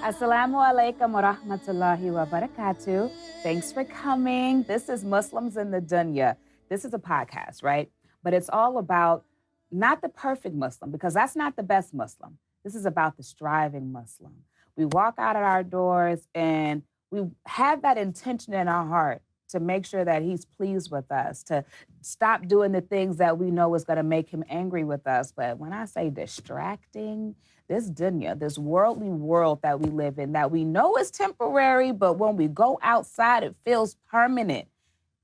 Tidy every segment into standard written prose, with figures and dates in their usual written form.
Assalamu alaikum wa rahmatullahi wa barakatuh. Thanks for coming. This is Muslims in the Dunya. This is a podcast, right? But it's all about not the perfect Muslim, because that's not the best Muslim. This is about the striving Muslim. We walk out of our doors and we have that intention in our heart to make sure that he's pleased with us, to stop doing the things that we know is going to make him angry with us. But when I say distracting, this dunya, this worldly world that we live in, that we know is temporary, but when we go outside, it feels permanent.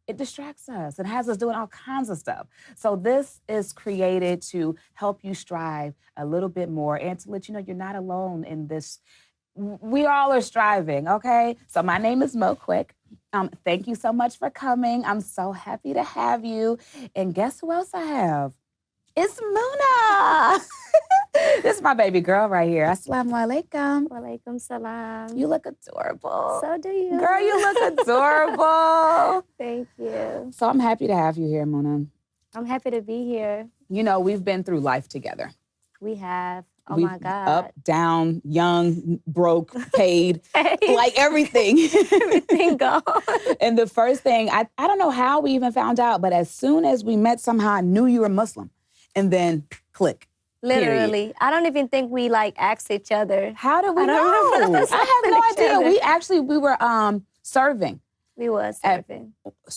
It distracts us. It has us doing all kinds of stuff. So this is created to help you strive a little bit more and to let you know you're not alone in this. We all are striving, okay? So my name is Mo Quick. Thank you so much for coming. I'm so happy to have you. And guess who else I have? It's Moona. This is my baby girl right here. Assalamu alaikum. Walaikum salam. You look adorable. So do you. Girl, you look adorable. Thank you. So I'm happy to have you here, Moona. I'm happy to be here. You know, we've been through life together. We have. Oh We've my God. Up, down, young, broke, paid, Hey. like everything. Everything gone. And the first thing, I don't know how we even found out, but as soon as we met, somehow I knew you were Muslim. And then click. Literally. Period. I don't even think we asked each other. How did we I don't know? remember us I have no asking each idea. other. We were serving We was At- serving.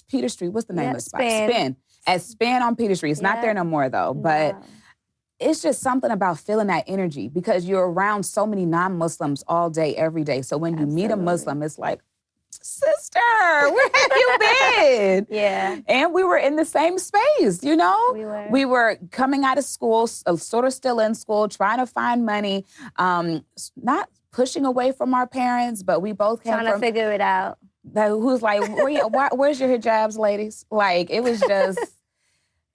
Peter Street. What's the name Yeah, of the spot? Spin. At Spin on Peter Street. It's not Yeah. there no more though, but No. it's just something about feeling that energy because you're around so many non-Muslims all day, every day. So when you meet a Absolutely. Muslim, it's like, sister, where have you been? Yeah, And we were in the same space, you know? we were. We were coming out of school, sort of still in school, trying to find money, not pushing away from our parents, but we both came trying to from, figure it out. who's like, where's your hijabs, ladies? Like, it was just,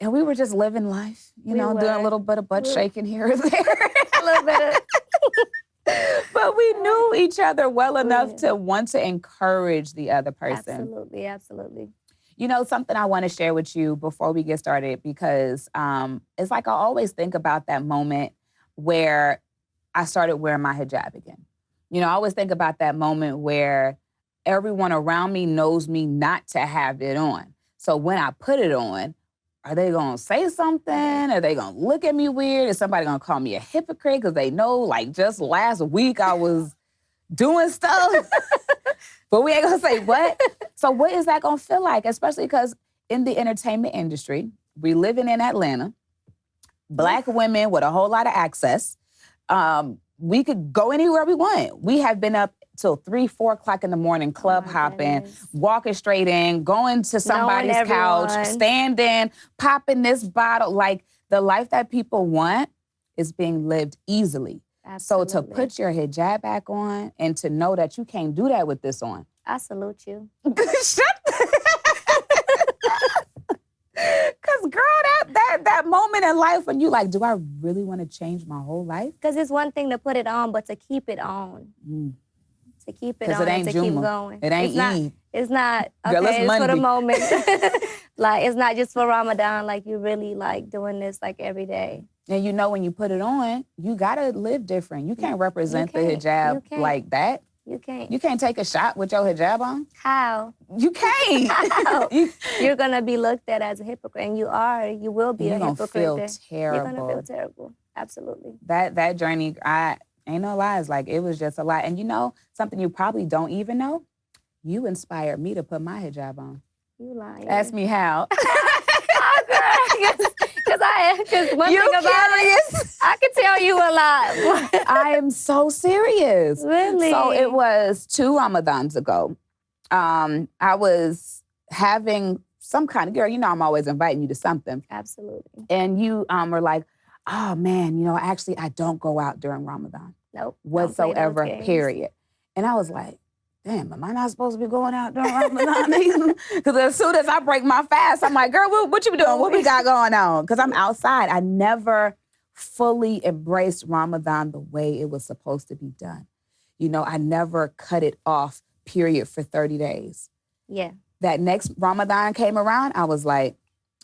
and we were just living life, you We know, doing a were. little bit of butt We were. shaking here or there. A little bit of. But we knew each other well enough did. to want to encourage the other person. Absolutely, absolutely. You know, something I want to share with you before we get started, because it's like I always think about that moment where I started wearing my hijab again. You know, I always think about that moment where everyone around me knows me not to have it on. So when I put it on, are they going to say something? Are they going to look at me weird? Is somebody going to call me a hypocrite because they know, like, just last week I was doing stuff? But we ain't going to say what. So what is that going to feel like? Especially because in the entertainment industry, we living in Atlanta, Black women with a whole lot of access. We could go anywhere we want. We have been up till 3, 4 o'clock in the morning, club my hopping, goodness. walking straight in, going to somebody's couch, everyone. standing, popping this bottle. Like, the life that people want is being lived easily. So to Absolutely. put your hijab back on and to know that you can't do that with this on. I salute you. Shut Because, girl, that moment in life when you like, do I really want to change my whole life? Because it's one thing to put it on, but to keep it on. Mm. To keep it 'Cause on it ain't and to keep Juma. going. It ain't it's not, Eid. It's not, okay, Girl, it's it's for the Monday. moment. Like, it's not just for Ramadan. Like, you really, like, doing this, like, every day. And you know when you put it on, you got to live different. You can't represent the can't. You hijab can't. like that. You can't. You can't take a shot with your hijab on. How? You can't. How? You- You're going to be looked at as a hypocrite. And you are. You will be You're a gonna hypocrite. feel then. You're going to terrible. feel terrible. Absolutely. That journey, I ain't no lies. Like, it was just a lot. And you know, something you probably don't even know, you inspired me to put my hijab on. You lying. Ask me how. Because one You thing about it, curious? I can tell you a lot. I am so serious. Really? So it was 2 Ramadans ago. I was having some kind of, girl, you know I'm always inviting you to something. Absolutely. And you were like, oh man, you know, actually I don't go out during Ramadan Nope. don't play those whatsoever, games. period. And I was like, damn, am I not supposed to be going out during Ramadan? Because as soon as I break my fast, I'm like, girl, what you doing? What we got going on? Because I'm outside. I never fully embraced Ramadan the way it was supposed to be done. You know, I never cut it off, period, for 30 days. Yeah. That next Ramadan came around, I was like,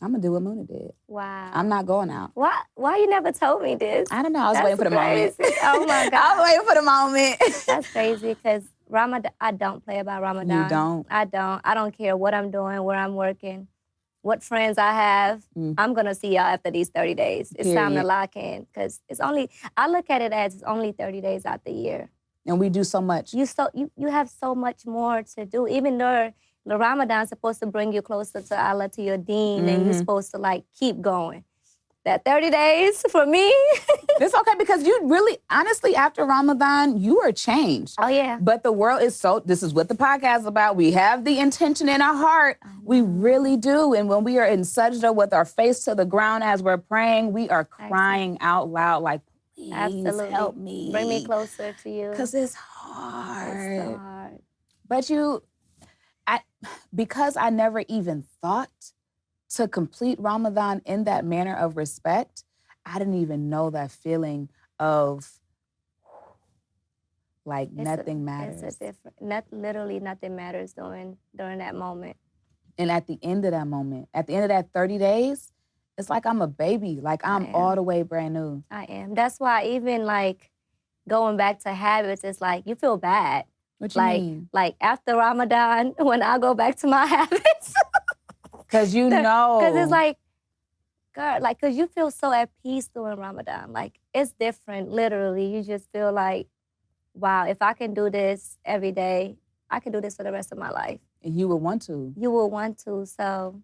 I'm gonna do what Moona did. Wow. I'm not going out. Why you never told me this? I don't know. I was That's waiting for the moment. crazy. Oh my God. I was waiting for the moment. That's crazy because Ramadan, I don't play about Ramadan. You don't? I don't. I don't care what I'm doing, where I'm working, what friends I have. I'm going to see y'all after these 30 days. It's time to Period. lock in because I look at it as it's only 30 days out the year. And we do so much. You have so much more to do. Even though the Ramadan is supposed to bring you closer to Allah, to your Deen, and you're supposed to like keep going. That 30 days for me. It's okay because you really, honestly, after Ramadan, you are changed. Oh, yeah. But the world is this is what the podcast is about. We have the intention in our heart. We really do. And when we are in sajda with our face to the ground as we're praying, we are crying out loud like, please help me. Bring me closer to you. Because it's hard. It's so hard. But because I never even thought to complete Ramadan in that manner of respect, I didn't even know that feeling of like nothing matters. It's a different, literally nothing matters during that moment. And at the end of that moment, at the end of that 30 days, it's like I'm a baby. Like I'm all the way brand new. I am. That's why even like going back to habits, it's like you feel bad. What you mean? Like after Ramadan, when I go back to my habits. Because you know. Because it's like, girl, like, because you feel so at peace during Ramadan. Like, it's different, literally. You just feel like, wow, if I can do this every day, I can do this for the rest of my life. And you would want to. You would want to. So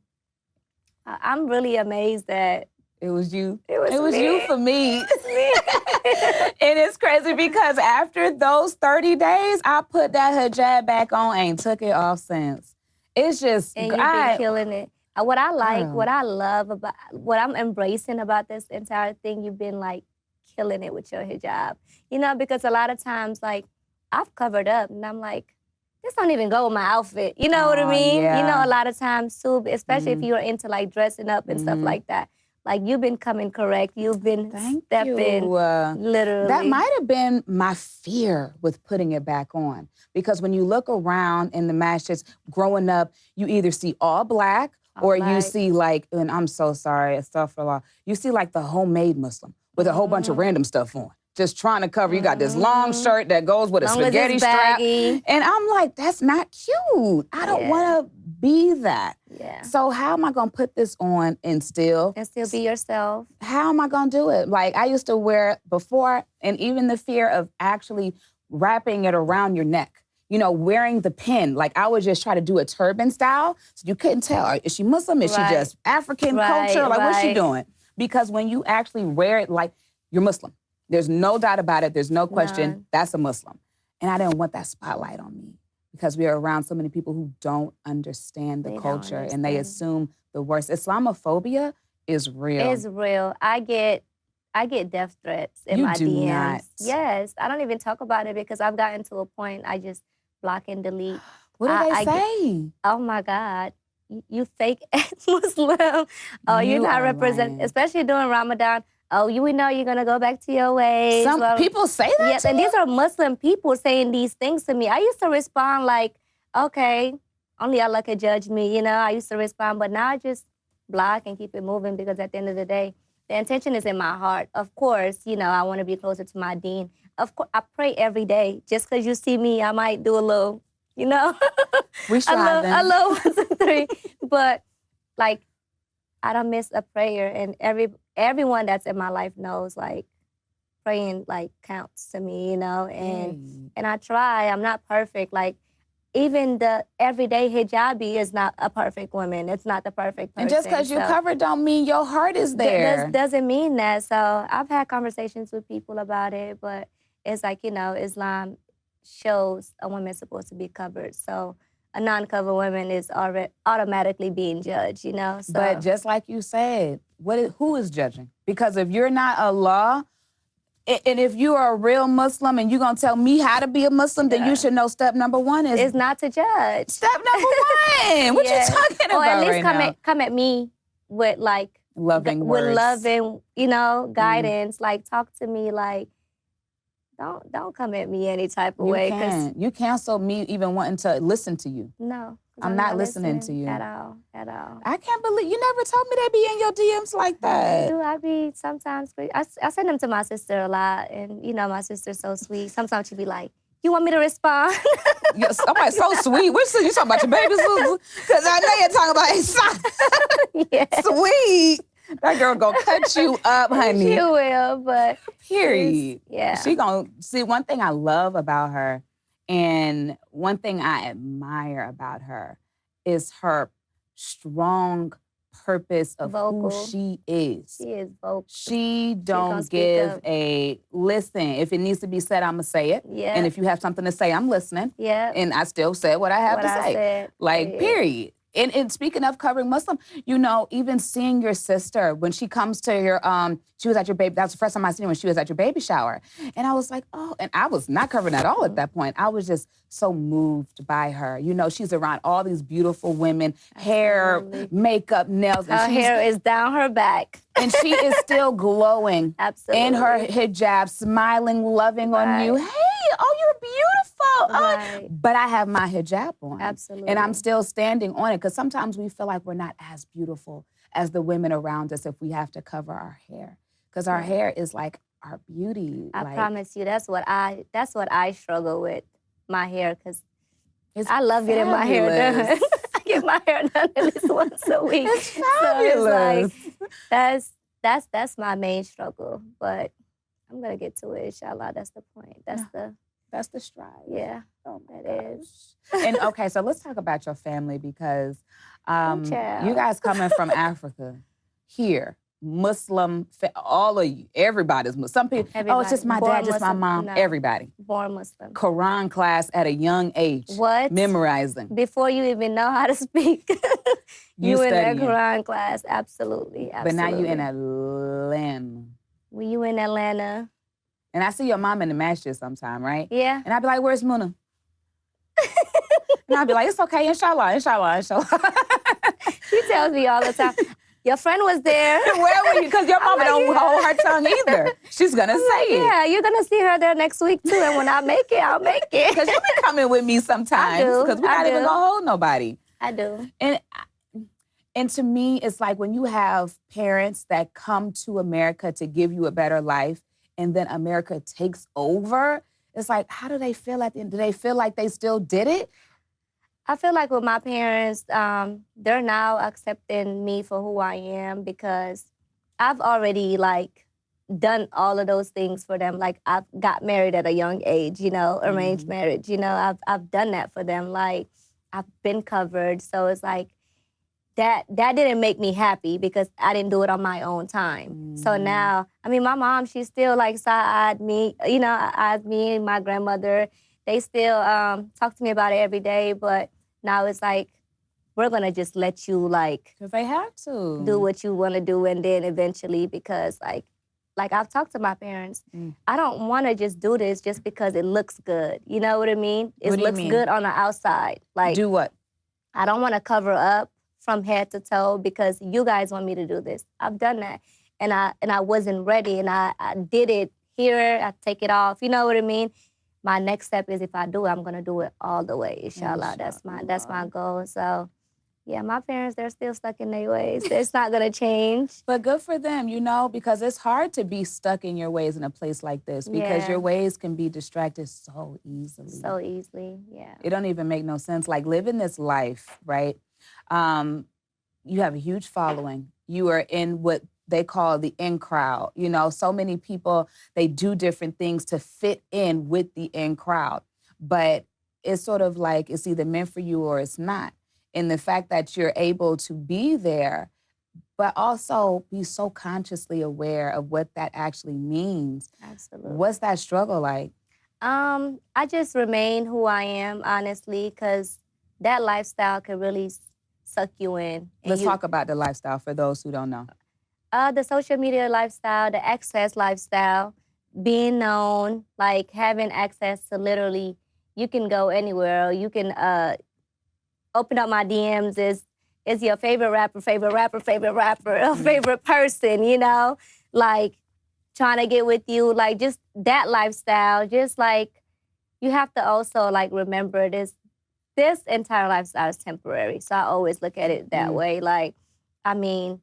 I'm really amazed that it was you. It was you for me. And it's crazy because after those 30 days, I put that hijab back on, ain't took it off since. It's just, and you've been killing it. What I like, what I love about, what I'm embracing about this entire thing, you've been like killing it with your hijab. You know, because a lot of times, like, I've covered up and I'm like, this don't even go with my outfit. You know what I mean? Yeah. You know, a lot of times too, especially if you're into like dressing up and stuff like that. Like, you've been coming correct. You've been stepping, literally. That might have been my fear with putting it back on. Because when you look around in the masjids, growing up, you either see all black or you see like, and I'm so sorry, astaghfirullah, you see like the homemade Muslim with a whole bunch of random stuff on. Just trying to cover. You got this long shirt that goes with a spaghetti strap. And I'm like, that's not cute. I don't want to be that. Yeah. So how am I going to put this on and still be yourself? How am I going to do it? Like, I used to wear it before, and even the fear of actually wrapping it around your neck. You know, wearing the pin. Like, I would just try to do a turban style, so you couldn't tell. Is she Muslim? Is she just African culture? Like, what's she doing? Because when you actually wear it, like, you're Muslim. There's no doubt about it. There's no question. None. That's a Muslim. And I didn't want that spotlight on me because we are around so many people who don't understand the culture and they assume the worst. Islamophobia is real. It's real. I get death threats in my DMs. You do not. Yes. I don't even talk about it because I've gotten to a point I just block and delete. What do they say? Oh my God. You fake Muslim. Oh, you're not representing, especially during Ramadan. Oh, we know you're going to go back to your ways. Some people say that yes, and these are Muslim people saying these things to me. I used to respond like, okay, only Allah could judge me, you know. I used to respond, but now I just block and keep it moving because at the end of the day, the intention is in my heart. Of course, you know, I want to be closer to my Deen. Of course, I pray every day. Just because you see me, I might do a little, you know. We striving. A little 1, 2, 3. But, like, I don't miss a prayer, and everyone that's in my life knows, like, praying, like, counts to me, you know, and I try. I'm not perfect. Like, even the everyday hijabi is not a perfect woman. It's not the perfect person. And just because you covered don't mean your heart is there. Doesn't mean that. So I've had conversations with people about it, but it's like, you know, Islam shows a woman's supposed to be covered. So a non-covered woman is already automatically being judged, you know? So. But just like you said, who is judging? Because if you're not Allah, and if you are a real Muslim and you're going to tell me how to be a Muslim, then you should know step number 1 is not to judge. Step number 1. What you talking about? Or at least right come at me with like loving words. With loving, you know, guidance. Like, talk to me like, don't come at me any type of way. You cancel me even wanting to listen to you. No. I'm not listening to you. At all. I can't believe you never told me they be in your DMs like that. I be sometimes. I send them to my sister a lot, and my sister's so sweet. Sometimes she be like, "You want me to respond?" Yes, I'm like, so sweet. Which you talking about your baby sister? Because I know you're talking about Yeah. Sweet. That girl gonna cut you up, honey. She will, but period. Yeah. She gonna see one thing I love about her, and one thing I admire about her is her strong purpose of Vocal. who she is. She is vocal. She don't give a listen. If it needs to be said, I'm gonna say it. Yeah. And if you have something to say, I'm listening. Yeah. And I still said what I have to say. Said. Like, period. And speaking of covering Muslim, even seeing your sister when she comes to your, she was at your baby, that was the first time I seen her when she was at your baby shower. And I was like, oh, and I was not covering at all at that point. I was just so moved by her. She's around all these beautiful women, hair, makeup, nails. Her hair is down her back. And she is still glowing. Absolutely. In her hijab, smiling, loving on you. Hey, you're beautiful. Right. But I have my hijab on. Absolutely. And I'm still standing on it because sometimes we feel like we're not as beautiful as the women around us if we have to cover our hair. Because our hair is like our beauty. I promise you, that's what I struggle with, my hair, because I love getting my hair done. I get my hair done at least once a week. It's fabulous. So it's like, that's my main struggle. But I'm gonna get to it, inshallah. That's the point. That's the strive. Yeah. Oh my it gosh. is. And okay, so let's talk about your family because you guys coming from Africa here. Muslim, all of you, everybody's Muslim. Some people, it's just my dad, just my mom, everybody. Born Muslim. Quran class at a young age. What? Memorizing. Before you even know how to speak. you in that studying. Quran class, absolutely. But now you in Atlanta. When you in Atlanta. And I see your mom in the masjid sometime, right? Yeah. And I'd be like, where's Moona? And I'd be like, it's okay, inshallah. She tells me all the time, your friend was there. Where were you? Because your mama don't hold her tongue either. She's going to say it. Yeah, you're going to see her there next week too. And when I make it, I'll make it. Because you be coming with me sometimes. Because we're not even going to hold nobody. I do. And to me, it's like when you have parents that come to America to give you a better life, and then America takes over, it's like, how do they feel at the end? Do they feel like they still did it? I feel like with my parents, they're now accepting me for who I am because I've already done all of those things for them. Like I've got married at a young age, arranged marriage. I've done that for them. Like I've been covered, so it's like that didn't make me happy because I didn't do it on my own time. So now, my mom, she's still side-eyed me, eyed me and my grandmother. They still talk to me about it every day, but now it's like, we're gonna just let you because they have to do what you want to do, and then eventually, because like I've talked to my parents, I don't want to just do this just because it looks good. You know what I mean? It looks good on the outside. Like do what? I don't want to cover up from head to toe because you guys want me to do this. I've done that, and I wasn't ready, and I did it here. I take it off. You know what I mean? My next step is if I do it, I'm gonna do it all the way, inshallah. That's my goal. So, yeah, my parents, they're still stuck in their ways. It's not gonna change. But good for them, because it's hard to be stuck in your ways in a place like this because your ways can be distracted so easily. So easily, yeah. It don't even make no sense. Like living this life, right? You have a huge following. You are in what they call the in crowd. So many people, they do different things to fit in with the in crowd. But it's sort of like it's either meant for you or it's not. And the fact that you're able to be there, but also be so consciously aware of what that actually means. Absolutely. What's that struggle like? I just remain who I am, honestly, because that lifestyle can really suck you in. Let's talk about the lifestyle for those who don't know. The social media lifestyle, the access lifestyle, being known, having access to literally, you can go anywhere. You can open up my DMs is your favorite rapper, or favorite person, trying to get with you, just that lifestyle, just you have to also remember this. this entire lifestyle is temporary. So I always look at it that way. Like, I mean,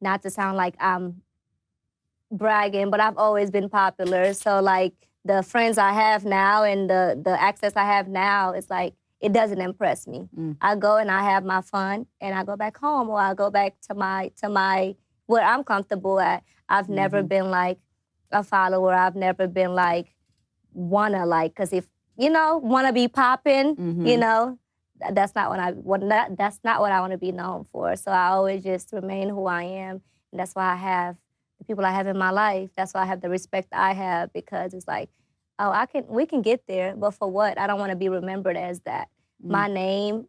not to sound like I'm bragging, but I've always been popular. So like the friends I have now and the access I have now, it's like it doesn't impress me. I go and I have my fun and I go back home or I go back to my where I'm comfortable at. I've never been like a follower. I've never been like wanna like, cause if you know wanna be popping, you know, that's not what that's not what I want to be known for. So I always just remain who I am, and that's why I have the people I have in my life. That's why I have the respect I have, because it's like, oh, we can get there, but for what? I don't want to be remembered as that. My name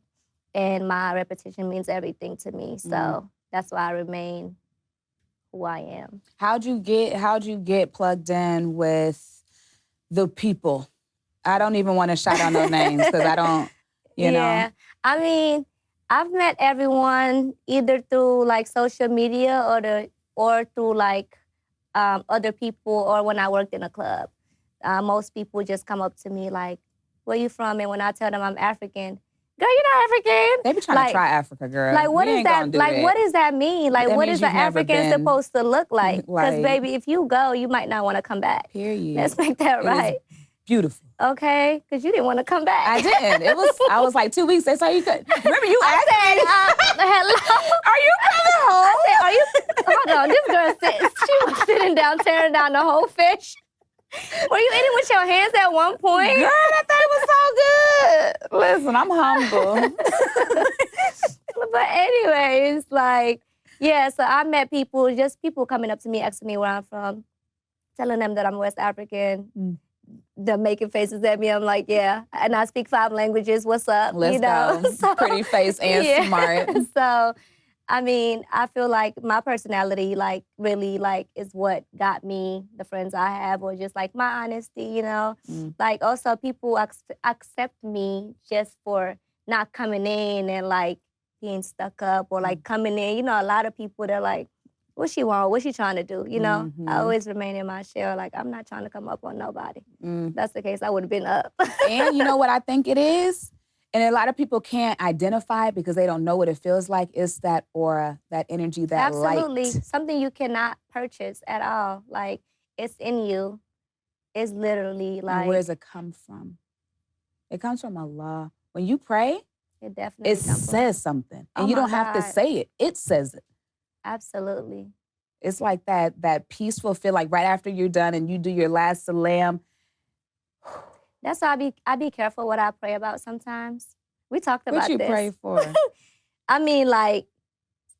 and my reputation means everything to me. So that's why I remain who I am. How'd you get plugged in with the people? I don't even want to shout out no names because I don't, you know. I mean, I've met everyone either through like social media or through like other people, or when I worked in a club. Most people just come up to me like, "Where you from?" And when I tell them I'm African, girl, you're not African. They be trying to try Africa, girl. Like, what We is ain't that? gonna do Like, that. what does that mean? Like, That what means is an you've never African been- supposed to look like? Because, Right. baby, if you go, you might not want to come back. Period. Let's make that It is right. beautiful. Okay? Because you didn't want to come back. I didn't. I was like 2 weeks. That's how you could. Remember, you asked me. Hello? Are you coming home? I said, are you? Hold on. This girl she was sitting down, tearing down the whole fish. Were you eating with your hands at one point? Girl, that thing was so good. Listen, I'm humble. But anyways, like, yeah, so I met people, just people coming up to me, asking me where I'm from, telling them that I'm West African. They're making faces at me. I'm like, yeah. And I speak 5 languages. What's up? Let's you know? go. So, Pretty face and smart. So, I mean, I feel like my personality, like, really, like, is what got me the friends I have, or just, like, my honesty, you know? Like, also, people accept me just for not coming in and, like, being stuck up, or, like, coming in. You know, a lot of people, they're like, what she want? What she trying to do? You know? I always remain in my shell. Like, I'm not trying to come up on nobody. If that's the case, I would have been up. And you know what I think it is? And a lot of people can't identify it because they don't know what it feels like. It's that aura, that energy, that Absolutely. light. Something you cannot purchase at all. Like, it's in you. It's literally like... And where does it come from? It comes from Allah. When you pray, it definitely says something. And Oh you my don't have to God. say it. It says it. Absolutely. It's like that peaceful feel, like right after you're done and you do your last salam. That's why I be careful what I pray about sometimes. We talked about this. What you pray for? I mean, like,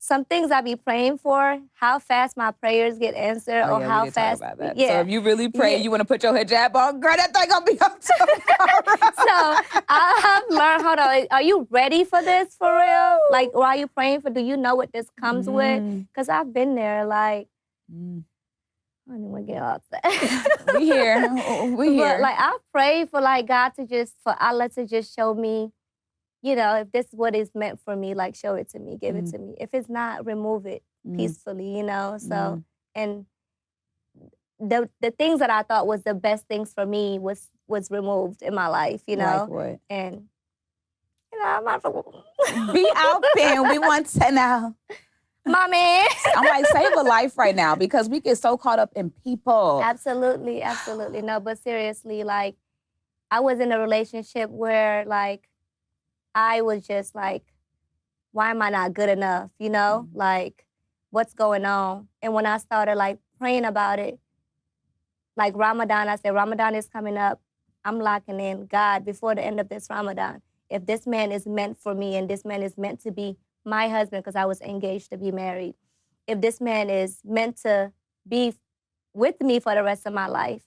some things I be praying for, how fast my prayers get answered, or how fast... Talk about that. Yeah. So if you really pray, you want to put your hijab on, girl, that thing gonna be up tomorrow. So I have learned, hold on, are you ready for this for real? Like, or are you praying for, do you know what this comes with? Because I've been there, like, I don't want to get upset. We here. But, like, I pray for, like, God to just, for Allah to just show me, you know, if this is what is meant for me, like, show it to me, give it to me. If it's not, remove it peacefully, you know? So, and the things that I thought was the best things for me was removed in my life, you know? Like what? And, you know, I'm not... Be out there. We want to know. Mommy. I'm like, save a life right now because we get so caught up in people. Absolutely, absolutely. No, but seriously, like, I was in a relationship where, like, I was just like, why am I not good enough? You know, like, what's going on? And when I started, like, praying about it, like Ramadan, I said, Ramadan is coming up. I'm locking in, God, before the end of this Ramadan. If this man is meant for me and this man is meant to be my husband, because I was engaged to be married, if this man is meant to be with me for the rest of my life,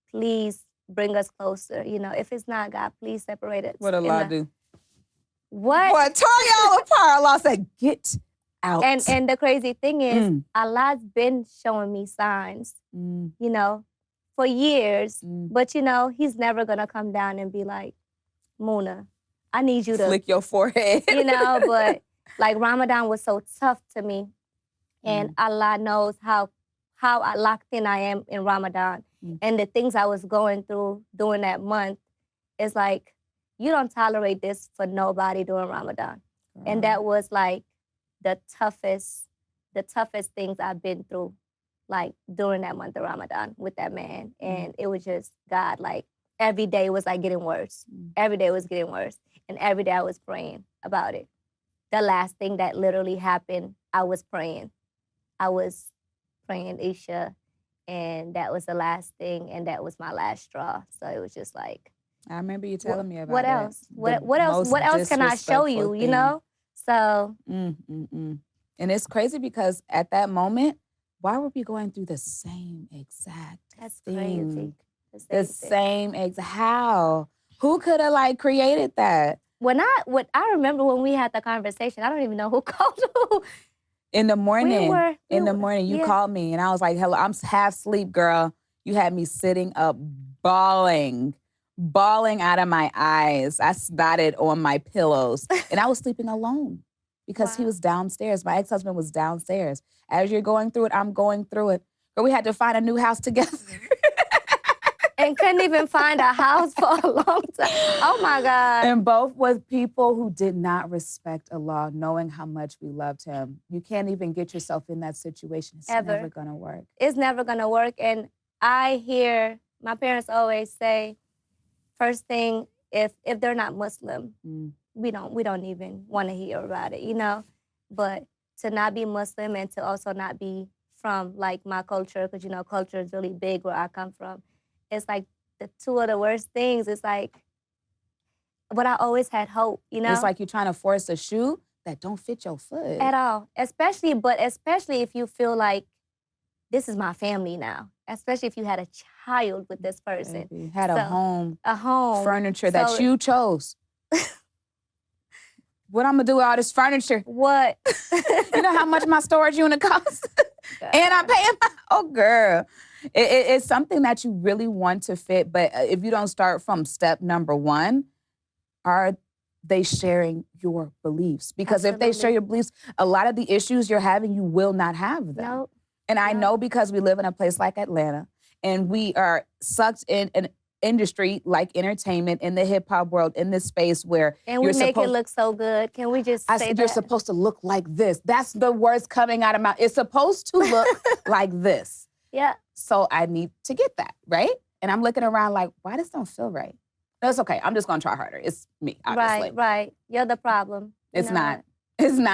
please bring us closer. You know, if it's not, God, please separate us. What Allah do? What? What? Tore y'all apart. Allah said, get out. And the crazy thing is, Allah's been showing me signs, you know, for years. But, you know, he's never going to come down and be like, Moona, I need you to... flick your forehead. You know, but, like, Ramadan was so tough to me. And Allah knows how locked in I am in Ramadan. And the things I was going through during that month, it's like, you don't tolerate this for nobody during Ramadan. And that was like the toughest things I've been through, like during that month of Ramadan with that man. And it was just God, like every day was like getting worse. Every day was getting worse. And every day I was praying about it. The last thing that literally happened, I was praying. I was praying Isha, and that was the last thing, and that was my last straw. So it was just like, I remember you telling me about what else? What else can I show you? You know? So. And it's crazy because at that moment, why were we going through the same exact thing? That's crazy. The same exact. How? Who could have like created that? I remember when we had the conversation, I don't even know who called who. In the morning, you called me and I was like, hello, I'm half asleep, girl. You had me sitting up bawling out of my eyes. I snotted on my pillows and I was sleeping alone because he was downstairs. My ex-husband was downstairs. As you're going through it, I'm going through it. But we had to find a new house together. And couldn't even find a house for a long time. Oh my God. And both with people who did not respect Allah, knowing how much we loved him. You can't even get yourself in that situation. It's never gonna work. It's never gonna work. And I hear my parents always say, first thing, if they're not Muslim, we don't even want to hear about it, you know? But to not be Muslim and to also not be from like my culture, because you know culture is really big where I come from. It's like the two of the worst things. It's like, but I always had hope, you know? It's like you're trying to force a shoe that don't fit your foot. At all. Especially if you feel like this is my family now. Especially if you had a child with this person. Baby, had a home. Furniture that you chose. What I'm gonna do with all this furniture? What? You know how much my storage unit costs? And I'm paying girl. It's something that you really want to fit, but if you don't start from step number one, are they sharing your beliefs? Because if they share your beliefs, a lot of the issues you're having, you will not have them. Nope. And I know because we live in a place like Atlanta and we are sucked in an industry like entertainment, in the hip hop world, in this space where and we make it look so good. Can we just say that? You're supposed to look like this. That's the words coming out of my mouth. It's supposed to look like this. Yeah. So I need to get that, right? And I'm looking around like, why does this don't feel right? That's okay. I'm just gonna try harder. It's me, obviously. Right. You're the problem. It's not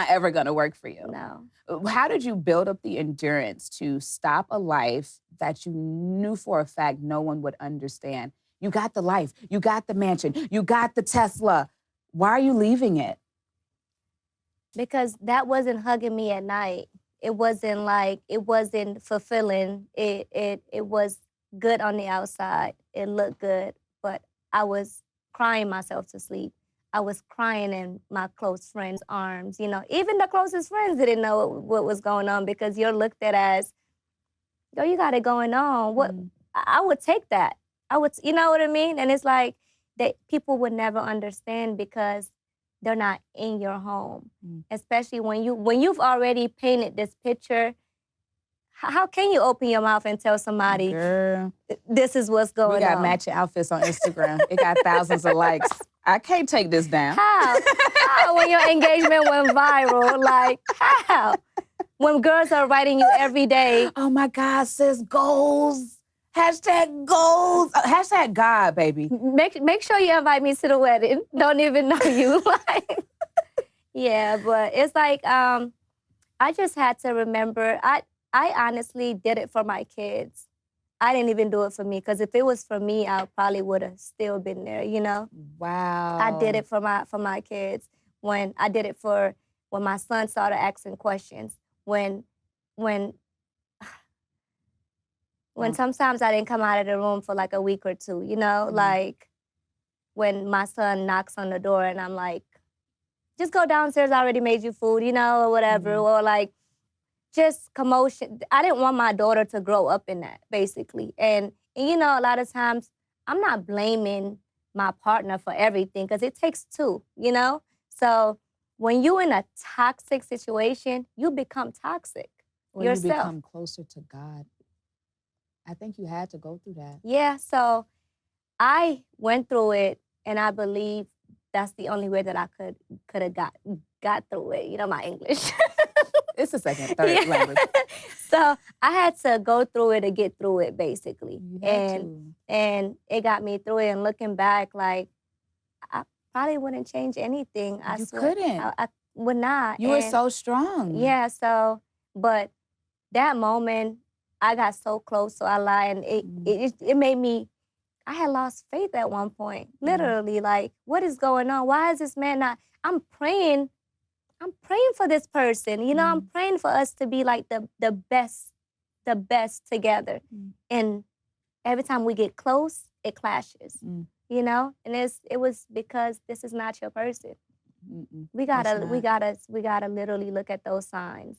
ever gonna work for you. No. How did you build up the endurance to stop a life that you knew for a fact no one would understand? You got the life, you got the mansion, you got the Tesla. Why are you leaving it? Because that wasn't hugging me at night. It wasn't fulfilling. It was good on the outside. It looked good, but I was crying myself to sleep. I was crying in my close friends' arms. You know, even the closest friends didn't know what was going on because you're looked at as, yo, you got it going on. What? I would take that. You know what I mean? And it's like that people would never understand because they're not in your home, especially when you've already painted this picture. How can you open your mouth and tell somebody, girl, this is what's going on? We got matching outfits on Instagram. It got thousands of likes. I can't take this down. How when your engagement went viral? Like, how? When girls are writing you every day. Oh my God, sis, goals. Hashtag goals. Hashtag God, baby. Make sure you invite me to the wedding. Don't even know you. Like, yeah, but it's like, I just had to remember, I honestly did it for my kids. I didn't even do it for me, because if it was for me, I probably would have still been there, you know? Wow. I did it for my kids. When I did it for when my son started asking questions. When sometimes I didn't come out of the room for like a week or two, you know? Like when my son knocks on the door and I'm like, just go downstairs, I already made you food, you know, or whatever. Or like, just commotion. I didn't want my daughter to grow up in that, basically. And you know, a lot of times, I'm not blaming my partner for everything, because it takes two, you know? So when you're in a toxic situation, you become toxic yourself. You become closer to God. I think you had to go through that. Yeah, so I went through it, and I believe that's the only way that I could have got through it. You know, my English. It's a second, third language. So I had to go through it to get through it, basically. You had to. And it got me through it. And looking back, like, I probably wouldn't change anything. I You swear. couldn't. I would not. You were And so strong. yeah, so, but that moment, I got so close to Allah, and it made me, I had lost faith at one point. Literally, like, what is going on? Why is this man not, I'm praying for this person. You know, I'm praying for us to be like the best together. And every time we get close, it clashes. You know? And it was because this is not your person. We gotta literally look at those signs.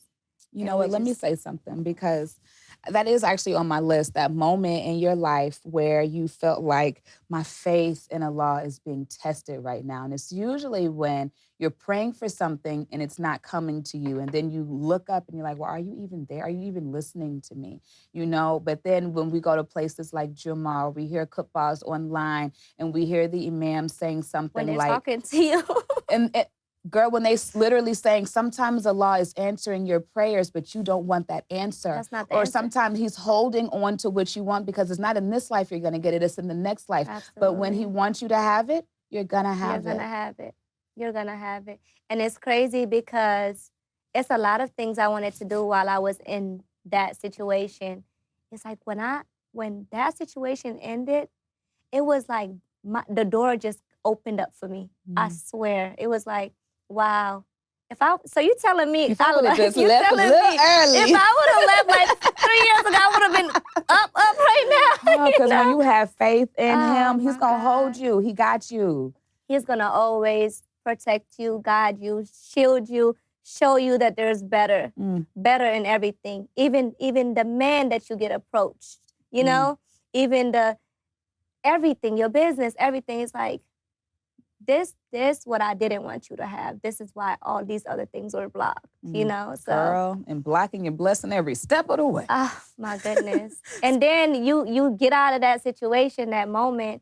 You know what? Let me say something, because that is actually on my list, that moment in your life where you felt like my faith in Allah is being tested right now. And it's usually when you're praying for something and it's not coming to you. And then you look up and you're like, well, are you even there? Are you even listening to me? You know, but then when we go to places like Jummah, or we hear khutbahs online and we hear the imam saying something when they're like, talking to you. Girl, when they literally saying sometimes Allah is answering your prayers, but you don't want that answer. That's not the or answer. Sometimes he's holding on to what you want because it's not in this life you're going to get it, it's in the next life. Absolutely. But when he wants you to have it, you're going to have You're gonna have it. You're gonna have it. And it's crazy because it's a lot of things I wanted to do while I was in that situation. It's like when that situation ended, it was like the door just opened up for me. I swear. It was like, wow. So you telling me if I would have just you left a telling little me early. if I would have left like 3 years ago, I would have been up right now. Because when you have faith in him, he's my going to hold God. you. He got you. He's gonna always protect you, guide you, shield you, show you that there's better in everything. Even the man that you get approached, you know, even everything, your business, everything is like, this what I didn't want you to have. This is why all these other things were blocked, you know? So, girl, and blocking your blessing every step of the way. Oh, my goodness. And then you get out of that situation, that moment,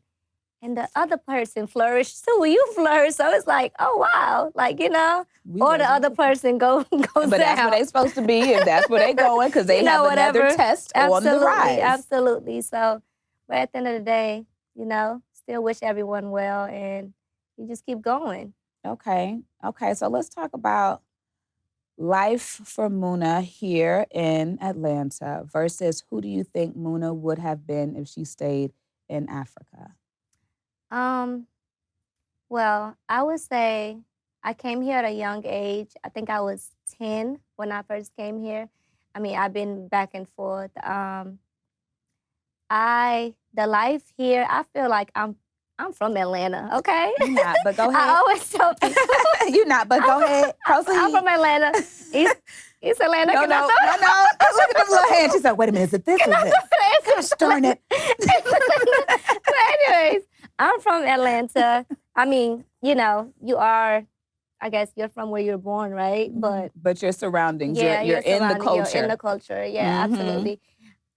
and the other person flourished too. You flourish, so it's like, oh, wow. Like, you know, or the other person goes down. But that's where they're supposed to be, if that's where they're going, because they have another test on the rise. Absolutely. So, but at the end of the day, you know, still wish everyone well, and you just keep going. Okay. So let's talk about life for Moona here in Atlanta versus who do you think Moona would have been if she stayed in Africa? Well, I would say I came here at a young age. I think I was 10 when I first came here. I mean, I've been back and forth. The life here, I feel like I'm from Atlanta, okay? You're not, but go ahead. I always tell people. You're not, but go ahead. Proceed. I'm from Atlanta. East Atlanta. No. Look at them little hands. She's like, wait a minute, is it this or this? Gosh darn it. So anyways, I'm from Atlanta. I mean, you know, I guess you're from where you're born, right? But your surroundings, yeah, you're in the culture. You're in the culture, yeah, absolutely.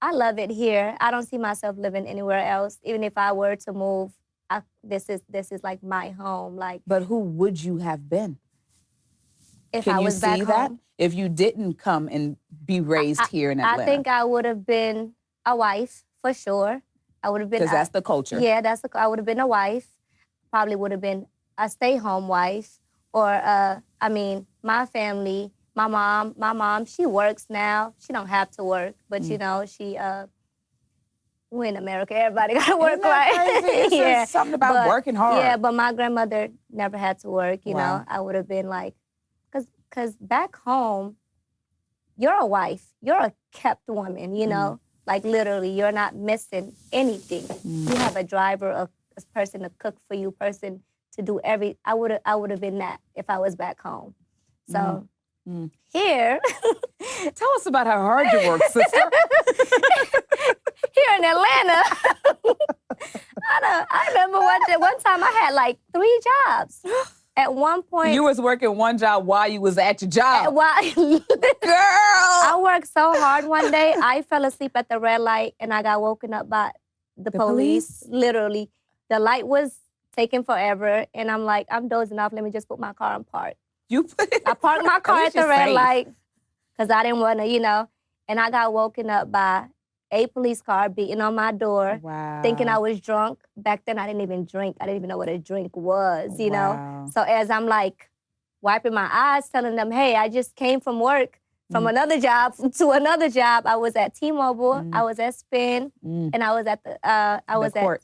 I love it here. I don't see myself living anywhere else. Even if I were to move, this is like my home. Like, but who would you have been? If Can I was you back see home? that? If you didn't come and be raised here in Atlanta? I think I would have been a wife for sure. I would have been because that's the culture. Yeah, I would have been a wife. Probably would have been a stay-home wife, or my family. My mom, she works now. She don't have to work, but you know, we're in America. Everybody got to work, right? It's just something about working hard. Yeah, but my grandmother never had to work. You know, I would have been like, because back home, you're a wife. You're a kept woman. You know, like literally, you're not missing anything. You have a driver, a person to cook for you, person to do I would have been that if I was back home. So. Here, tell us about how hard you work, sister. Here in Atlanta, I remember one time I had like 3 jobs. At one point, you was working one job while you was at your job. Girl, I worked so hard one day. I fell asleep at the red light and I got woken up by the police. Literally, the light was taking forever. And I'm like, I'm dozing off. Let me just put my car in park. I parked my At car at least the you're red safe. light because I didn't want to, and I got woken up by a police car beating on my door, Wow. thinking I was drunk. Back then, I didn't even drink. I didn't even know what a drink was, Wow. So as I'm like wiping my eyes, telling them, hey, I just came from work, from another job to another job. I was at T-Mobile, I was at Spin, and I was at the court.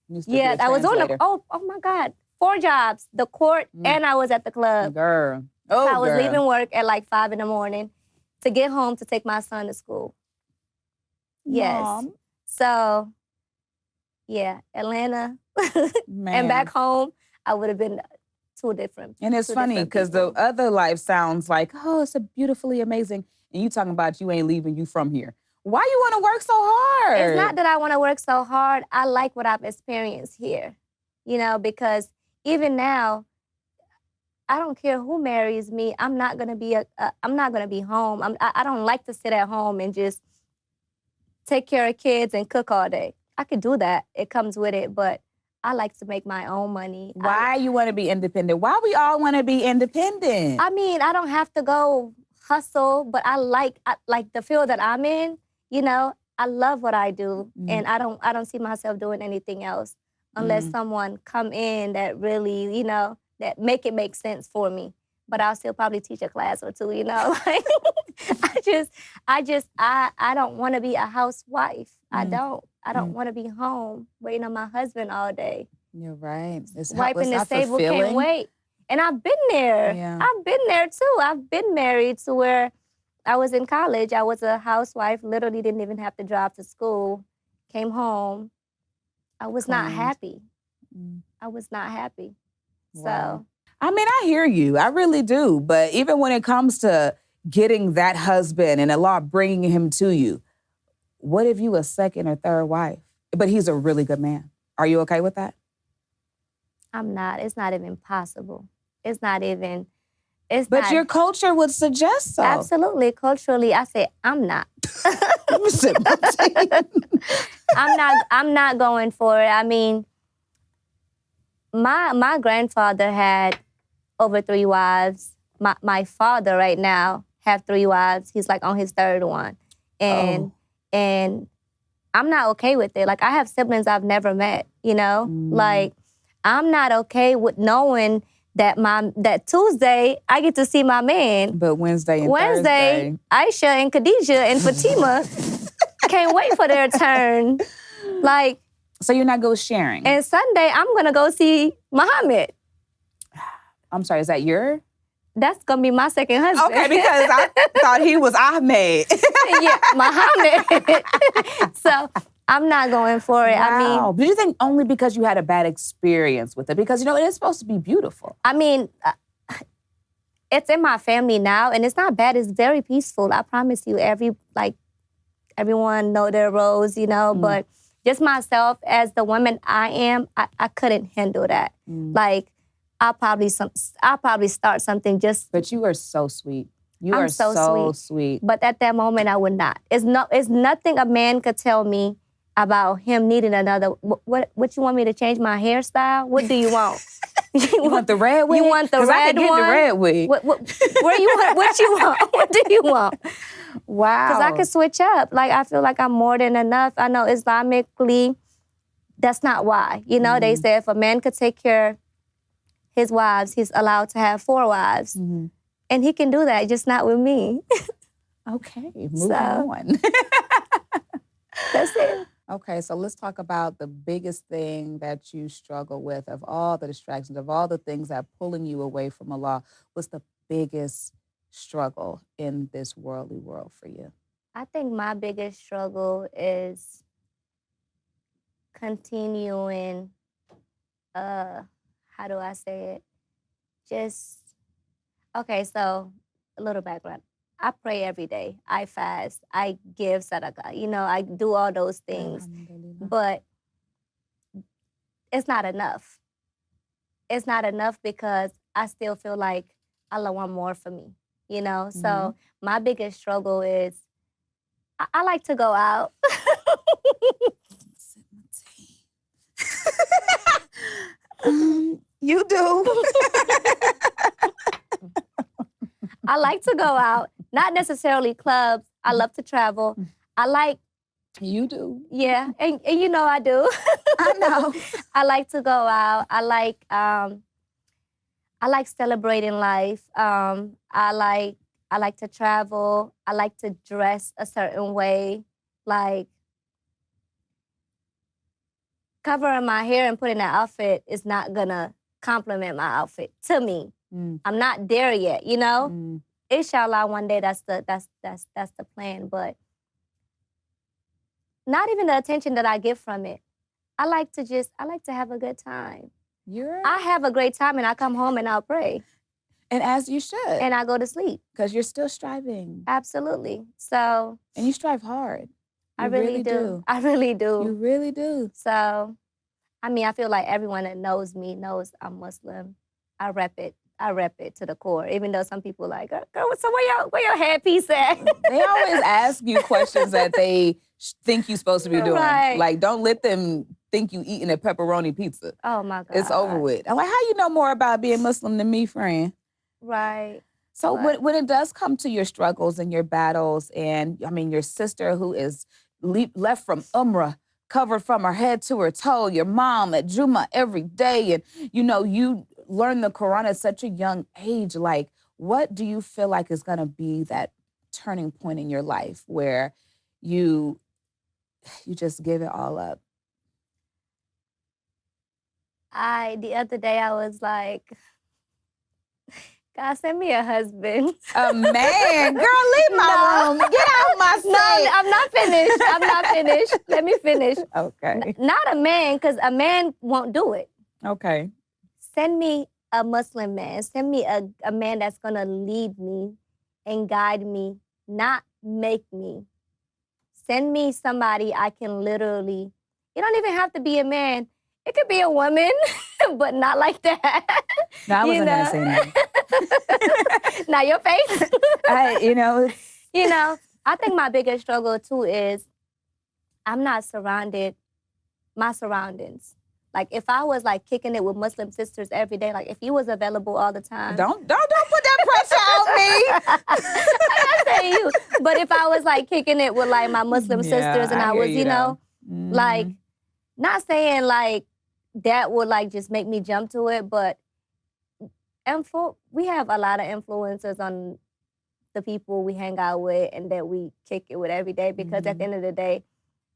I was on the, oh my God, 4 jobs, the court, and I was at the club. Girl. So I was leaving work at like 5 a.m. to get home to take my son to school. Yes. Mom. So, yeah, Atlanta and back home, I would have been two different. And it's funny because the other life sounds like, oh, it's a beautifully amazing. And you talking about you ain't leaving, you from here. Why you want to work so hard? It's not that I want to work so hard. I like what I've experienced here, because even now, I don't care who marries me. I'm not gonna be home. I don't like to sit at home and just take care of kids and cook all day. I could do that. It comes with it, but I like to make my own money. Why you want to be independent? Why we all want to be independent? I mean, I don't have to go hustle, but I like the field that I'm in. I love what I do, and I don't see myself doing anything else unless someone come in that really, that make it make sense for me. But I'll still probably teach a class or two, Like, I don't want to be a housewife. I don't want to be home waiting on my husband all day. You're right. Wiping the table, can't wait. And I've been there. Yeah. I've been there too. I've been married to where I was in college. I was a housewife, literally didn't even have to drive to school. Came home. I was not happy. I was not happy. Wow. So. I mean, I hear you. I really do. But even when it comes to getting that husband and Allah bringing him to you, what if you a second or third wife? But he's a really good man. Are you okay with that? I'm not. It's not even possible. It's not even. But your culture would suggest so. Absolutely. Culturally, I say, I'm not. I'm not going for it. I mean, my grandfather had over 3 wives. My father right now have 3 wives. He's like on his 3rd one. And I'm not okay with it. Like, I have siblings I've never met, Like, I'm not okay with knowing that Tuesday I get to see my man. But Wednesday, Thursday, Aisha and Khadijah and Fatima can't wait for their turn. Like, so you're not go sharing. And Sunday I'm gonna go see Muhammad. I'm sorry, is that your? That's gonna be my second husband. Okay, because I thought he was Ahmed. Yeah, Muhammad. So I'm not going for it. Wow. I mean, do you think only because you had a bad experience with it? Because, it is supposed to be beautiful. I mean, it's in my family now, and it's not bad. It's very peaceful. I promise you. Everyone know their roles, But just myself as the woman I am, I couldn't handle that. Like, I'll probably start something just. But you are so sweet. You I'm are so sweet. But at that moment, I would not. It's nothing a man could tell me about him needing another. What you want me to change my hairstyle? What do you want? You want the red wig? You want the red I can get one? the red wig. Where you want? What you want? What do you want? Wow. Because I can switch up. Like, I feel like I'm more than enough. I know Islamically, that's not why. They say if a man could take care of his wives, he's allowed to have 4 wives. And he can do that, just not with me. Okay, moving on. That's it. Okay, so let's talk about the biggest thing that you struggle with of all the distractions, of all the things that are pulling you away from Allah. What's the biggest struggle in this worldly world for you? I think my biggest struggle is continuing, how do I say it? Okay, so a little background. I pray every day. I fast. I give sadaqah. I do all those things. But it's not enough. It's not enough because I still feel like Allah want more for me, So my biggest struggle is I like to go out. You do. I like to go out, not necessarily clubs. I love to travel. I like, You do. yeah, and you know I do. I know. I like to go out. I like celebrating life. I like to travel. I like to dress a certain way, like covering my hair and putting an outfit is not gonna complement my outfit to me. I'm not there yet, you know. Inshallah, one day that's the plan. But not even the attention that I get from it. I like to have a good time. I have a great time, and I come home and I'll pray. And as you should. And I go to sleep. Because you're still striving. Absolutely. So. And you strive hard. I really do. I really do. You really do. So, I mean, I feel like everyone that knows me knows I'm Muslim. I rep it. I rep it to the core, even though some people like, girl, so where your headpiece at? They always ask you questions that they think you're supposed to be doing. Right. Like, don't let them think you eating a pepperoni pizza. Oh, my God. It's over with. I'm like, how you know more about being Muslim than me, friend? Right. So when it does come to your struggles and your battles, and, I mean, your sister who is left from Umrah, covered from her head to her toe, your mom at Juma every day, and, you know, you learn the Quran at such a young age. Like, what do you feel like is going to be that turning point in your life where you just give it all up? The other day I was like, God, send me a husband. A man. Girl, leave my room. Get out my seat. No, I'm not finished. Let me finish. Okay. Not a man, because a man won't do it. Okay. Send me a Muslim man. Send me a man that's going to lead me and guide me, not make me. Send me somebody I can literally, it don't even have to be a man. It could be a woman, but not like that. No, I wasn't going to say that. Now your face. You know, I think my biggest struggle too is I'm not surrounded, my surroundings. Like if I was like kicking it with Muslim sisters every day, like if you was available all the time. Don't put that pressure on me. I'm not saying you, but if I was like kicking it with like my Muslim sisters and I was, like, not saying like that would like just make me jump to it, but we have a lot of influences on the people we hang out with and that we kick it with every day, because at the end of the day,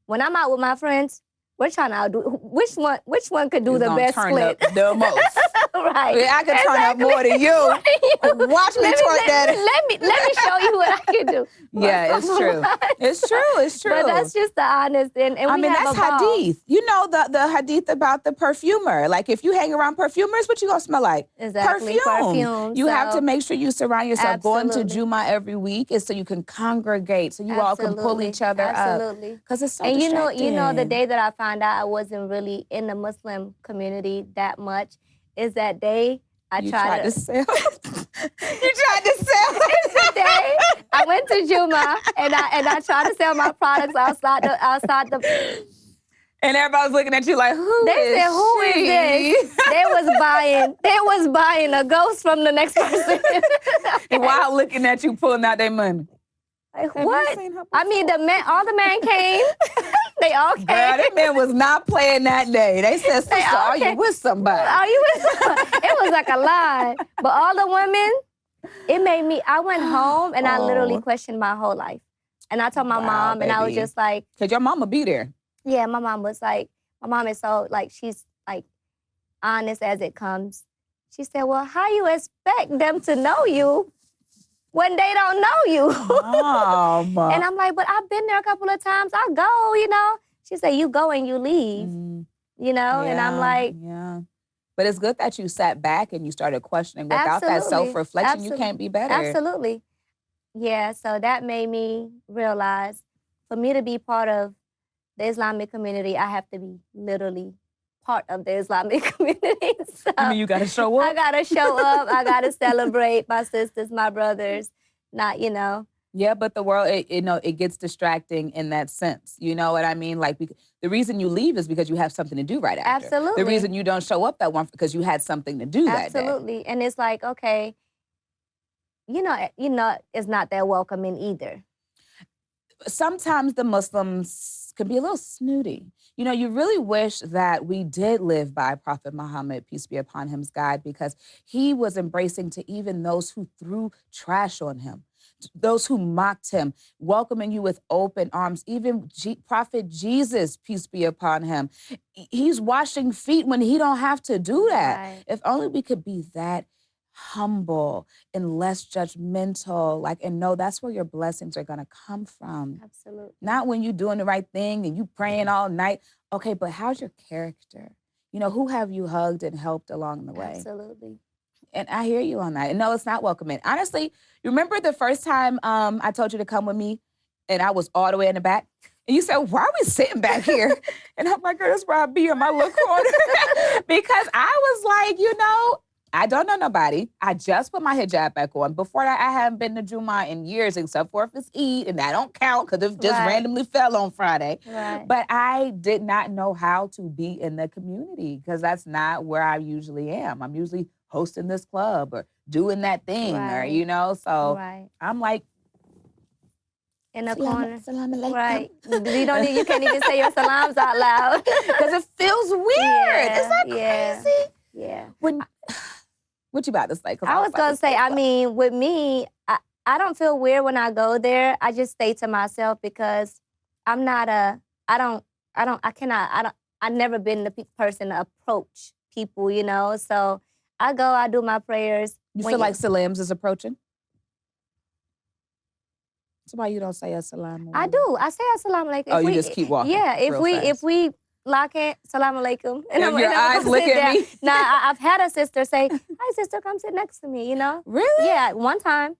when I'm out with my friends, we're trying to outdo which one could do the best split. The most. Right. Yeah, I could turn up more than you. Watch me twerk that. Let me show you what I can do. Yeah, it's true. It's true. But that's just the honest. And I mean, that's hadith. You know the hadith about the perfumer. Like if you hang around perfumers, what you gonna smell like? Exactly. Perfume. You have to make sure you surround yourself. Going to Juma every week is so you can congregate, so you all can pull each other up. Absolutely. Because it's so and distracting. you know the day that I found out I wasn't really in the Muslim community that much is that day I tried to sell. You tried to sell. It's the day I went to Juma and I tried to sell my products outside the. And everybody was looking at you like, They said, who is this? They was buying a ghost from the next person. While looking at you pulling out their money. Like, what? I mean, all the men came. They all came. Girl, that man was not playing that day. They said, sister, are you with somebody? Are you with somebody? It was like a lie. But all the women, it made me, I went home and I literally questioned my whole life. And I told my mom, baby. and I was just like. Because your mama be there. Yeah, my mom was like, my mom is so, like, she's like honest as it comes. She said, well, how you expect them to know you when they don't know you? And I'm like, but I've been there a couple of times. I go, you know. She said, you go and you leave, you know? And I'm like. Yeah. But it's good that you sat back and you started questioning. Without that self-reflection, you can't be better. Absolutely. Yeah, so that made me realize for me to be part of the Islamic community, I have to be literally part of the Islamic community. So you mean you gotta show up? I gotta show up. I gotta celebrate my sisters, my brothers. Not, you know, Yeah, but the world, it gets distracting in that sense. You know what I mean? Like, the reason you leave is because you have something to do right after. The Absolutely. reason you don't show up that one because you had something to do that day. Absolutely. And it's like, okay, it's not that welcoming either. Sometimes the Muslims can be a little snooty. You really wish that we did live by Prophet Muhammad, peace be upon him's guide, because he was embracing to even those who threw trash on him, those who mocked him, welcoming you with open arms. Even Prophet Jesus, peace be upon him, he's washing feet when he don't have to do that. Right. If only we could be that humble and less judgmental, and know that's where your blessings are gonna come from. Absolutely. Not when you're doing the right thing and you praying all night. Okay, but how's your character? Who have you hugged and helped along the way? Absolutely. And I hear you on that. And no, it's not welcoming. Honestly, you remember the first time I told you to come with me and I was all the way in the back? And you said, why are we sitting back here? And I'm like, girl, that's where I be in my little corner. Because I was like, I don't know nobody. I just put my hijab back on. Before that, I haven't been to Juma in years, except for if it's Eid, and that don't count because it just randomly fell on Friday. Right. But I did not know how to be in the community because that's not where I usually am. I'm usually hosting this club or doing that thing, or so I'm like, in the corner. Salam alaikum. Right. You can't even say your salams out loud. Because it feels weird. Yeah, Is that crazy? Yeah. What you about to say? I was going to say, with me, I don't feel weird when I go there. I just stay to myself because I'm not I've never been the person to approach people, So I go, I do my prayers. You feel like salams is approaching? That's why you don't say assalamu alaikum. I do. I say assalamu alaikum. Oh, you just keep walking. Yeah, if we lock in, salaam alaikum. And your eyes look at me. Now, I've had a sister say, hi, sister, come sit next to me, Really? Yeah, one time.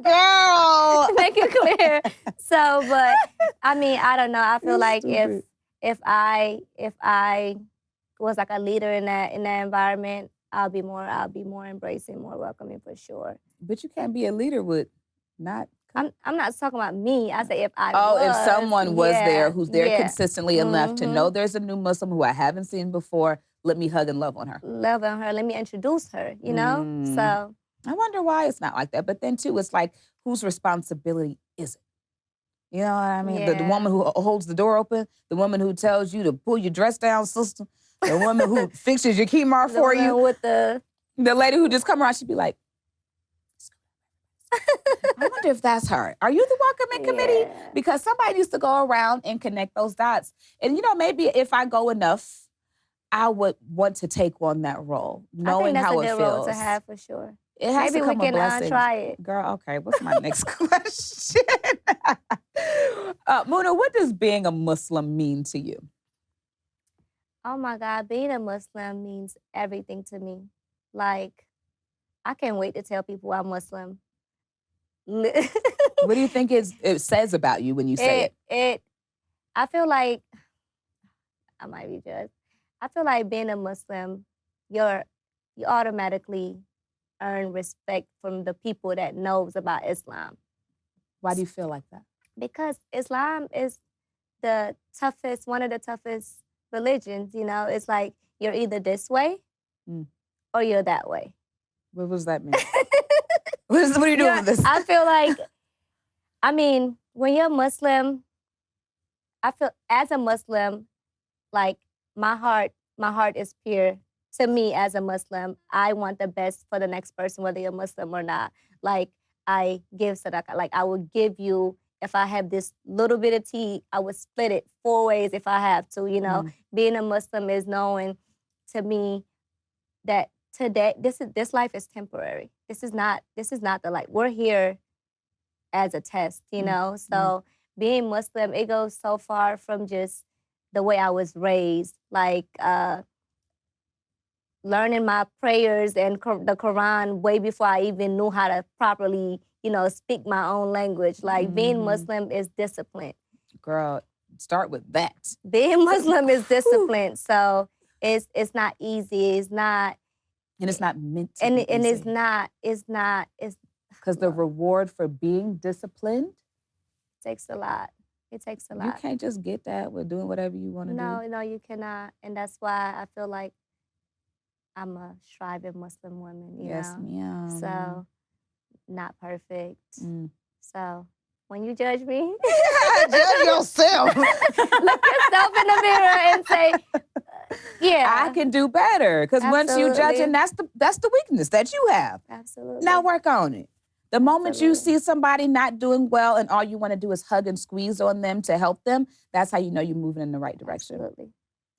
Girl. Make it clear. So, but, I don't know. I feel like if I was like a leader in that environment, I'll be more embracing, more welcoming for sure. But you can't be a leader with not... I'm not talking about me. I say if I was. If someone was there who's there consistently enough to know there's a new Muslim who I haven't seen before, let me hug and love on her. Let me introduce her, So I wonder why it's not like that. But then too, it's like, whose responsibility is it? You know what I mean? Yeah. The woman who holds the door open, the woman who tells you to pull your dress down, sister, the woman who fixes your kemar for you. With the lady who just come around, she'd be like, I wonder if that's her. Are you the welcoming committee? Because somebody needs to go around and connect those dots. And maybe if I go enough, I would want to take on that role, knowing how it feels. I think that's a good role to have for sure. It has maybe to come we can a blessing. Try it. Girl, okay, what's my next question? Moona, what does being a Muslim mean to you? Oh my God, being a Muslim means everything to me. Like, I can't wait to tell people I'm Muslim. What do you think it says about you when you say it? I feel like, I might be judged. I feel like being a Muslim, you automatically earn respect from the people that knows about Islam. Why do you feel like that? Because Islam is one of the toughest religions, It's like you're either this way or you're that way. What does that mean? What are you doing with this? I feel like, when you're Muslim, I feel as a Muslim, like my heart is pure. To me, as a Muslim, I want the best for the next person, whether you're Muslim or not. Like, I give sadaqah. Like, I will give you, if I have this little bit of tea, I would split it 4 ways if I have to, Being a Muslim is knowing, to me, that today, this life is temporary. This is not the life. We're here as a test, So being Muslim, it goes so far from just the way I was raised, like learning my prayers and the Quran way before I even knew how to properly, speak my own language. Like being Muslim is discipline. Girl, start with that. Being Muslim is discipline. So it's not easy. It's not. And it's not meant to be easy. And it's not. It's because the reward for being disciplined takes a lot. It takes a lot. You can't just get that with doing whatever you want to do. No, you cannot. And that's why I feel like I'm a striving Muslim woman, you Yes, know? ma'am. So, not perfect. Mm. So, when you judge me, judge yourself. Look yourself in the mirror and say, yeah. I can do better. Because once you judging, that's the weakness that you have. Absolutely. Now work on it. The moment you see somebody not doing well and all you want to do is hug and squeeze on them to help them, that's how you know you're moving in the right direction. Absolutely.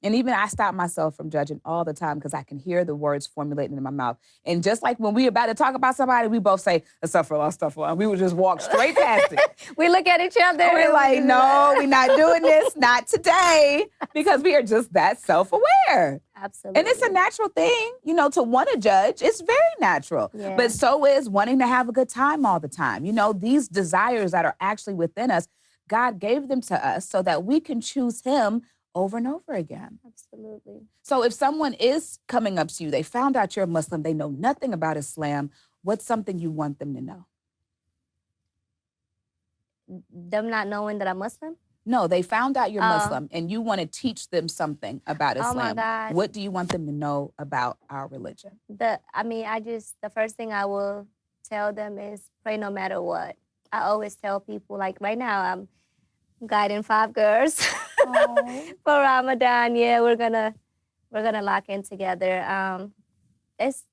And even I stop myself from judging all the time because I can hear the words formulating in my mouth. And just like when we about to talk about somebody, we both say, astaghfirullah, and we would just walk straight past it. We look at each other. We're like, no, we're not doing this, not today, because we are just that self-aware. Absolutely. And it's a natural thing, you know, to want to judge. It's very natural. Yeah. But so is wanting to have a good time all the time. You know, these desires that are actually within us, God gave them to us so that we can choose him over and over again. Absolutely. So if someone is coming up to you, they found out you're a Muslim, they know nothing about Islam, what's something you want them to know? Them not knowing that I'm Muslim? No, they found out you're Muslim and you want to teach them something about Islam. Oh my God. What do you want them to know about our religion? The first thing I will tell them is pray no matter what. I always tell people, like right now, I'm guiding 5 girls for Ramadan. Yeah, we're gonna lock in together. It's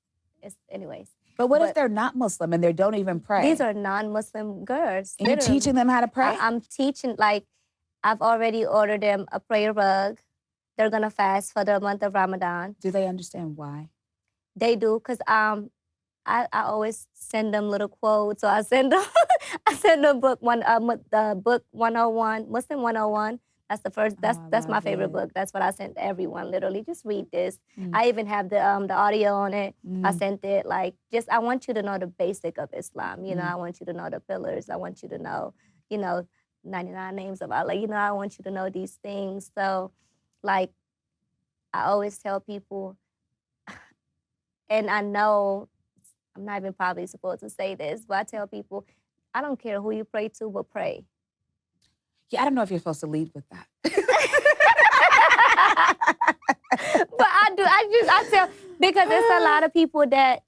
anyways. But what if they're not Muslim and they don't even pray? These are non-Muslim girls. And you're teaching them how to pray? I'm teaching, like, I've already ordered them a prayer rug. They're gonna fast for the month of Ramadan. Do they understand why? They do, because I always send them little quotes. So I send them the book 101, Muslim 101. That's the first. That's my favorite book. That's what I sent everyone. Literally, just read this. I even have the audio on it. I sent it. Like, just I want you to know the basic of Islam. You know, I want you to know the pillars. I want you to know, 99 names of Allah. You know, I want you to know these things. So, like, I always tell people, and I know I'm not even probably supposed to say this, but I tell people, I don't care who you pray to, but pray. Yeah, I don't know if you're supposed to lead with that. But I do. I tell, because there's a lot of people that,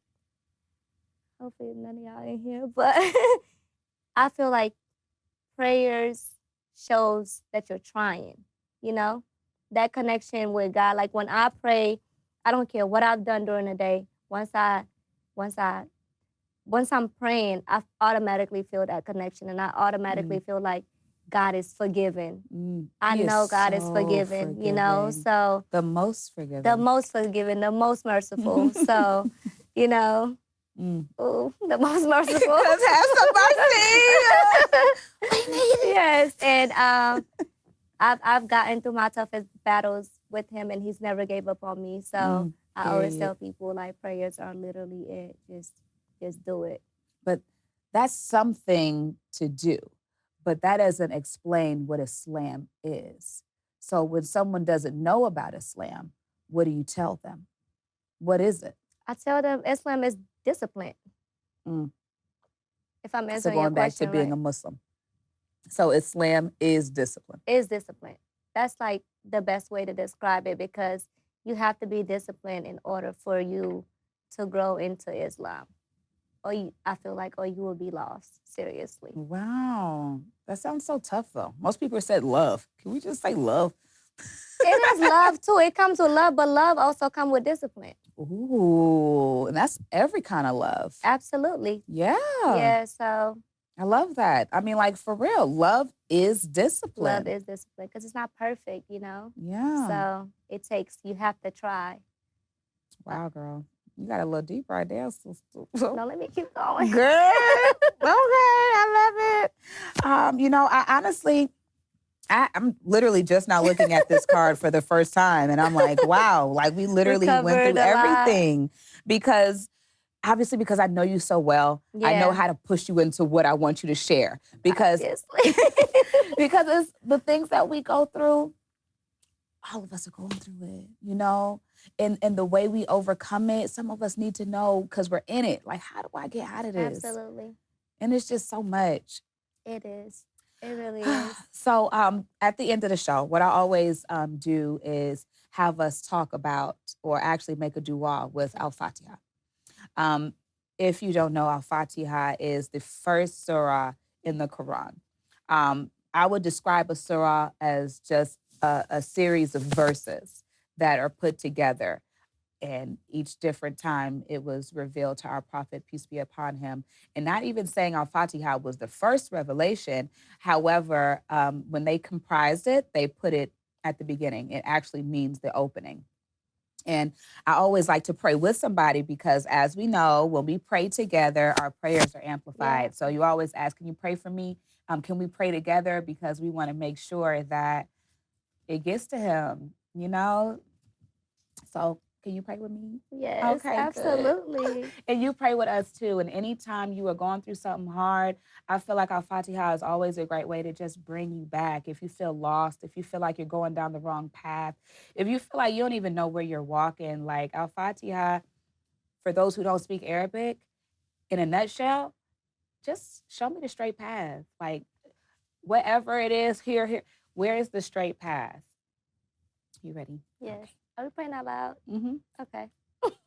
hopefully none of y'all in here, but I feel like prayers shows that you're trying, you know? That connection with God. Like when I pray, I don't care what I've done during the day. Once I'm praying, I automatically feel that connection, and I automatically feel like God is forgiven. I know God is forgiven, you know? So the most forgiving. The most forgiving, the most merciful. So, you know, ooh, the most merciful. Let's have some mercy. Yes, and I've gotten through my toughest battles with him, and he's never gave up on me. So I always tell people, like, prayers are literally it. Just do it. But that's something to do. But that doesn't explain what Islam is. So when someone doesn't know about Islam, what do you tell them? What is it? I tell them Islam is discipline. If I'm answering your question, so going back to being a Muslim. So Islam is discipline. Is discipline. That's like the best way to describe it, because you have to be disciplined in order for you to grow into Islam. I feel like you will be lost, seriously. Wow. That sounds so tough, though. Most people said love. Can we just say love? It is love, too. It comes with love, but love also comes with discipline. Ooh, and that's every kind of love. Absolutely. Yeah. Yeah, so. I love that. I mean, like, for real, love is discipline. Love is discipline, because it's not perfect, you know? Yeah. So you have to try. Wow, girl. You got a little deep right there. No, let me keep going. Good. Okay, I love it. I honestly, I'm literally just now looking at this card for the first time, and I'm like, wow, like we literally went through everything. Because I know you so well. Yeah. I know how to push you into what I want you to share. Because it's the things that we go through, all of us are going through it, you know? And the way we overcome it, some of us need to know, because we're in it. Like, how do I get out of this? Absolutely. And it's just so much. It is. It really is. So at the end of the show, what I always do is have us talk about or actually make a dua with Al-Fatiha. If you don't know, Al-Fatiha is the first surah in the Quran. I would describe a surah as just a series of verses that are put together. And each different time it was revealed to our prophet, peace be upon him. And not even saying Al-Fatiha was the first revelation. However, when they comprised it, they put it at the beginning. It actually means the opening. And I always like to pray with somebody because, as we know, when we pray together, our prayers are amplified. Yeah. So you always ask, can you pray for me? Can we pray together? Because we want to make sure that it gets to him, you know? So can you pray with me? Yes, Okay, absolutely. good. And you pray with us too. And anytime you are going through something hard, I feel like Al-Fatiha is always a great way to just bring you back. If you feel lost, if you feel like you're going down the wrong path, if you feel like you don't even know where you're walking, like Al-Fatiha, for those who don't speak Arabic, in a nutshell, just show me the straight path. Like whatever it is, here, where is the straight path? You ready? Yes. Okay. Are we praying out loud? Mm-hmm. Okay.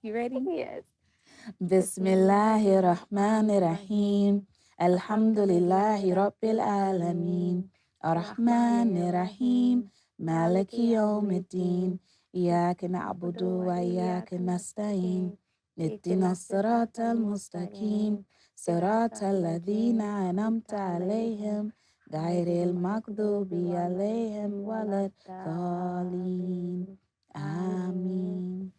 You ready? Yes. Bismillahirrahmanirrahim. Alhamdulillahi Rabbil Alameen. Ar-Rahmanir-Rahim. Maliki Yawmiddin. Iyaka na'budu wa iyaka nasta'in. Ihdina as-sirata al-mustaqim. Sirata alladhina an'amta alayhim. Ghayril maghdubi alayhim waladdallin. Amin.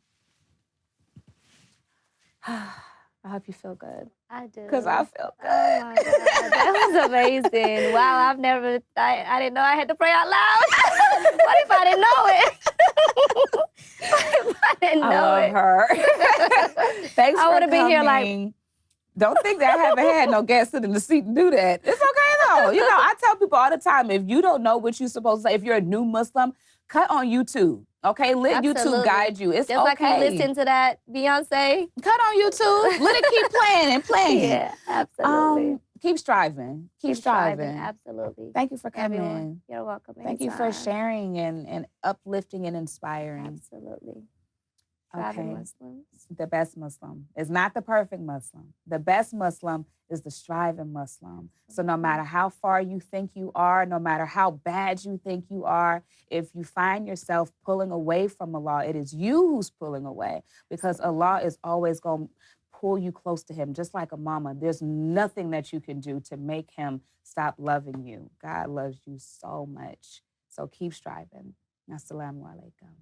I hope you feel good. I do. Because I feel good. Oh my God. That was amazing. Wow, I didn't know I had to pray out loud. What if I didn't know it? What if I didn't know I love her. Thanks I for would've been here like- coming. Don't think that I haven't had no guest sit in the seat and do that. It's okay though. You know, I tell people all the time, if you don't know what you're supposed to say, if you're a new Muslim, cut on YouTube. Okay, let YouTube Absolutely. guide you. It's Just okay. like you listen to that Beyonce. Cut on YouTube. Let it keep playing and playing. Yeah, absolutely. Keep striving. Keep striving. Absolutely. Thank you for coming. Everyone, you're welcome. Thank you for anytime. sharing and uplifting and inspiring. Absolutely. Striving Okay. Muslims. The best Muslim is not the perfect Muslim. The best Muslim is the striving Muslim. So no matter how far you think you are, no matter how bad you think you are, if you find yourself pulling away from Allah, it is you who's pulling away, because Allah is always going to pull you close to him, just like a mama. There's nothing that you can do to make him stop loving you. God loves you so much. So keep striving. Assalamu alaikum.